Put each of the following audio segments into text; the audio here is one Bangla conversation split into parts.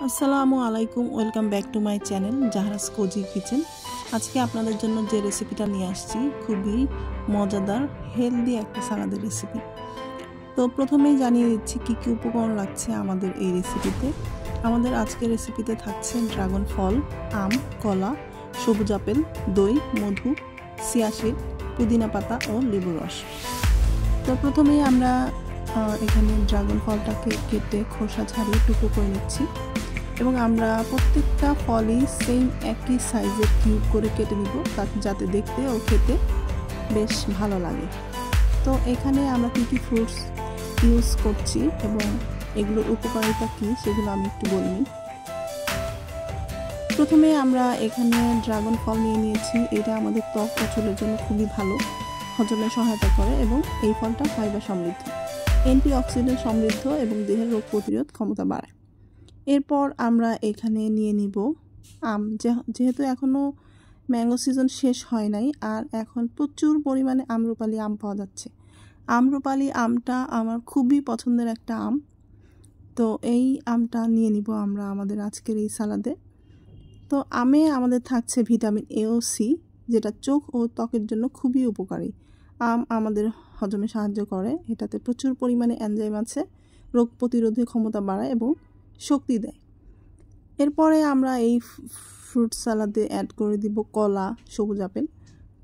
আসসালামু আলাইকুম, welcome back to my channel Zahra's cozy kitchen. আজকে আপনাদের জন্য যে রেসিপিটা নিয়ে আসছি খুবই মজাদার হেলদি একটা সালাদের রেসিপি। তো প্রথমেই জানিয়ে দিচ্ছি কী কী উপকরণ লাগছে আমাদের এই রেসিপিতে। আমাদের আজকের রেসিপিতে থাকছে ড্রাগন ফল, আম, কলা, সবুজ আপেল, দই, মধু, চিয়া সিড, পুদিনা পাতা ও লেবুর রস। তো প্রথমেই আমরা এখানে ড্রাগন ফলটাকে কেটে খোসা ছাড়িয়ে টুকরো করে নিচ্ছি এবং আমরা প্রত্যেকটা ফলই সেম একই সাইজের কিউব করে কেটে নিব যাতে দেখতে ও খেতে বেশ ভালো লাগে। তো এখানে আমরা কী কী ফ্রুটস ইউজ করছি এবং এগুলোর উপকারিতা কী সেগুলো আমি একটু বলি। প্রথমে আমরা এখানে ড্রাগন ফল নিয়ে নিয়েছি। এটা আমাদের ত্বক ও চুলের জন্য খুবই ভালো, হজমে সহায়তা করে এবং এই ফলটা ফাইবার সমৃদ্ধ, অ্যান্টিঅক্সিডেন্ট সমৃদ্ধ এবং দেহের রোগ প্রতিরোধ ক্ষমতা বাড়ায়। এরপর আমরা এখানে নিয়ে নিব আম। যেহেতু এখনও ম্যাঙ্গো সিজন শেষ হয় নাই আর এখন প্রচুর পরিমাণে আম্রপালি আম পাওয়া যাচ্ছে। আম্রপালি আমটা আমার খুবই পছন্দের একটা আম। তো এই আমটা নিয়ে নিব আমরা আমাদের আজকের এই সালাদে। তো আমে আমাদের থাকছে ভিটামিন এ ও সি, যেটা চোখ ও ত্বকের জন্য খুবই উপকারী। আম আমাদের হজমে সাহায্য করে, এটাতে প্রচুর পরিমাণে এনজাইম আছে, রোগ প্রতিরোধী ক্ষমতা বাড়ায় এবং শক্তি দেয়। এরপরে আমরা এই ফ্রুট সালাদে অ্যাড করে দিব কলা, সবুজ আপেল।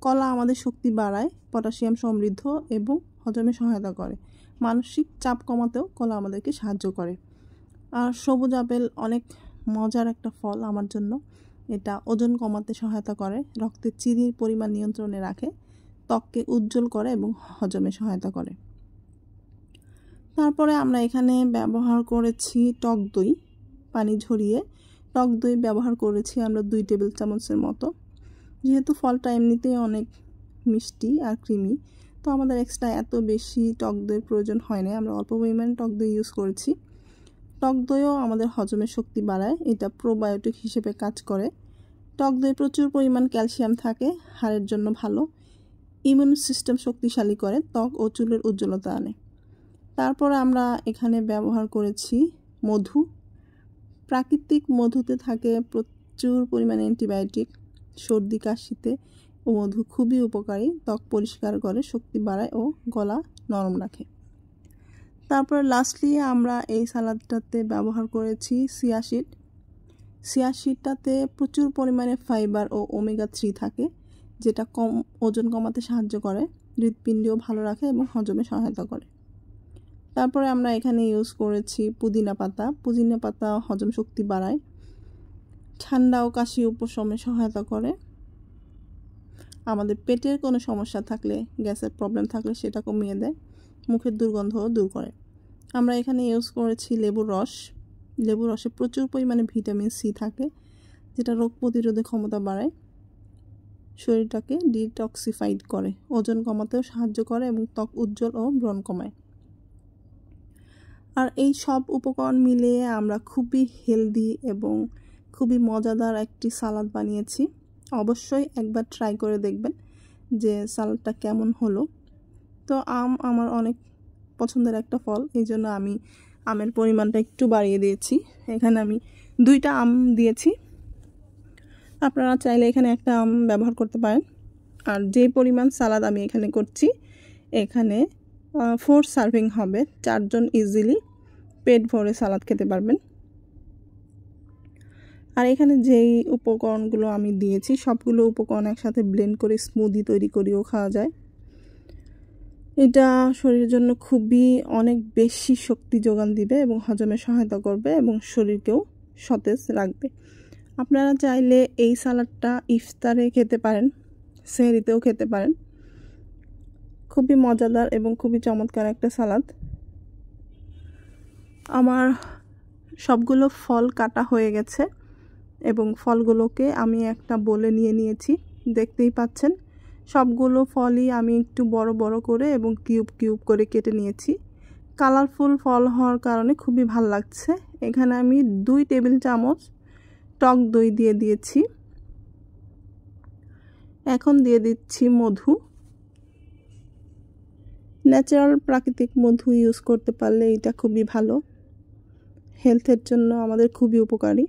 কলা আমাদের শক্তি বাড়ায়, পটাশিয়াম সমৃদ্ধ এবং হজমে সহায়তা করে। মানসিক চাপ কমাতেও কলা আমাদেরকে সাহায্য করে। আর সবুজ আপেল অনেক মজার একটা ফল আমার জন্য। এটা ওজন কমাতে সহায়তা করে, রক্তে চিনির পরিমাণ নিয়ন্ত্রণে রাখে, ত্বককে উজ্জ্বল করে এবং হজমে সহায়তা করে। তারপরে আমরা এখানে ব্যবহার করেছি টক দই, পানি ঝরিয়ে টক দই ব্যবহার করেছি আমরা 2 টেবিল চামচের মতো। যেহেতু ফলটা এমনিতেই অনেক মিষ্টি আর ক্রিমি, তো আমাদের এক্সট্রা এত বেশি টক দইয়ের প্রয়োজন হয় না, আমরা অল্প পরিমাণে টক দই ইউজ করেছি। টক দইও আমাদের হজমের শক্তি বাড়ায়, এটা প্রোবায়োটিক হিসেবে কাজ করে। টক দই প্রচুর পরিমাণ ক্যালসিয়াম থাকে, হাড়ের জন্য ভালো, ইমিউন সিস্টেম শক্তিশালী করে, ত্বক ও চুলের উজ্জ্বলতা আনে। তারপর আমরা এখানে ব্যবহার করেছি মধু। প্রাকৃতিক মধুতে থাকে প্রচুর পরিমাণে অ্যান্টিবায়োটিক, সর্দি কাশিতে ও মধু খুবই উপকারী, ত্বক পরিষ্কার করে, শক্তি বাড়ায় ও গলা নরম রাখে। তারপর লাস্টলি আমরা এই সালাদটাতে ব্যবহার করেছি চিয়া সিড। চিয়া সিডটাতে প্রচুর পরিমাণে ফাইবার ও ওমেগা 3 থাকে, যেটা ওজন কমাতে সাহায্য করে, হৃৎপিণ্ডও ভালো রাখে এবং হজমে সহায়তা করে। তারপরে আমরা এখানে ইউজ করেছি পুদিনা পাতা। পুদিনা পাতা হজম শক্তি বাড়ায়, ঠান্ডা ও কাশি উপশমে সহায়তা করে, আমাদের পেটের কোনো সমস্যা থাকলে, গ্যাসের প্রবলেম থাকলে সেটা কমিয়ে দেয়, মুখের দুর্গন্ধও দূর করে। আমরা এখানে ইউজ করেছি লেবুর রস। লেবুর রসে প্রচুর পরিমাণে ভিটামিন সি থাকে, যেটা রোগ প্রতিরোধের ক্ষমতা বাড়ায়, শরীরটাকে ডিটক্সিফাইড করে, ওজন কমাতেও সাহায্য করে এবং ত্বক উজ্জ্বল ও ব্রণ কমায়। আর এই সব উপকরণ মিলিয়ে আমরা খুবই হেলদি এবং খুবই মজাদার একটি সালাদ বানিয়েছি। অবশ্যই একবার ট্রাই করে দেখবেন যে সালাদটা কেমন হলো। তো আম আমার অনেক পছন্দের একটা ফল, এই জন্য আমি আমের পরিমাণটা একটু বাড়িয়ে দিয়েছি। এখানে আমি 2টা আম দিয়েছি, আপনারা চাইলে এখানে একটা আম ব্যবহার করতে পারেন। আর যে পরিমাণ সালাদ আমি এখানে করছি, এখানে 4 সার্ভিং হবে, 4 জন ইজিলি পেট ভরে সালাদ খেতে পারবেন। আর এখানে যেই উপকরণগুলো আমি দিয়েছি সবগুলো উপকরণ একসাথে ব্লেন্ড করে স্মুদি তৈরি করেও খাওয়া যায়। এটা শরীরের জন্য খুবই অনেক বেশি শক্তি যোগান দিবে এবং হজমে সহায়তা করবে এবং শরীরকেও সতেজ রাখবে। আপনারা চাইলে এই সালাদটা ইফতারে খেতে পারেন, সেহরিতেও খেতে পারেন। খুবই মজাদার এবং খুবই চমৎকার একটা সালাদ। আমার সবগুলো ফল কাটা হয়ে গেছে এবং ফলগুলোকে আমি একটা বোলে নিয়ে নিয়েছি। দেখতেই পাচ্ছেন সবগুলো ফলই আমি একটু বড় বড় করে এবং কিউব কিউব করে কেটে নিয়েছি। কালারফুল ফল হওয়ার কারণে খুবই ভালো লাগছে। এখানে আমি 2 টেবিল চামচ টক দই দিয়ে দিয়েছি। এখন দিয়ে দিচ্ছি মধু। ন্যাচারাল প্রাকৃতিক মধু ইউজ করতে পারলে এটা খুবই ভালো, হেলথের জন্য আমাদের খুবই উপকারী।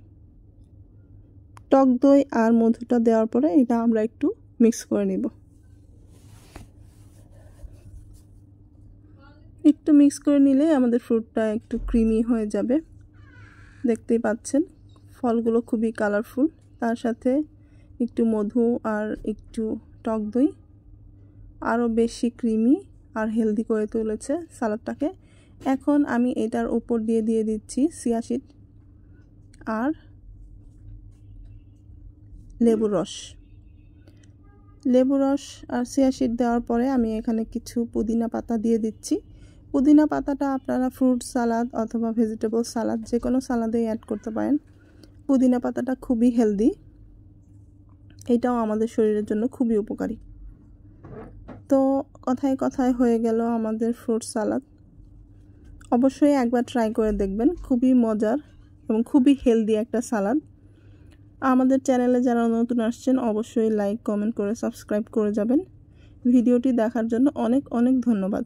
টক দই আর মধুটা দেওয়ার পরে এটা আমরা একটু মিক্স করে নিব। একটু মিক্স করে নিলে আমাদের ফ্রুটটা একটু ক্রিমি হয়ে যাবে। দেখতেই পাচ্ছেন ফলগুলো খুবই কালারফুল, তার সাথে একটু মধু আর একটু টক দই আরও বেশি ক্রিমি আর হেলদি করে তুলেছে সালাদটাকে। এখন আমি এটার উপর দিয়ে দিচ্ছি চিয়া সিড আর লেবুর রস। আর চিয়া সিড দেওয়ার পরে আমি এখানে কিছু পুদিনা পাতা দিয়ে দিচ্ছি। পুদিনা পাতাটা আপনারা ফ্রুট সালাদ অথবা ভেজিটেবল সালাদ যে কোনো সালাদেই অ্যাড করতে পারেন। পুদিনা পাতাটা খুবই হেলদি, এটাও আমাদের শরীরের জন্য খুবই উপকারী। তো কথায় কথায় হয়ে গেল আমাদের ফ্রুট সালাদ। অবশ্যই একবার ট্রাই করে দেখবেন, খুবই মজার এবং খুবই হেলদি একটা সালাদ। আমাদের চ্যানেলে যারা নতুন আসছেন অবশ্যই লাইক কমেন্ট করে সাবস্ক্রাইব করে যাবেন। ভিডিওটি দেখার জন্য অনেক অনেক ধন্যবাদ।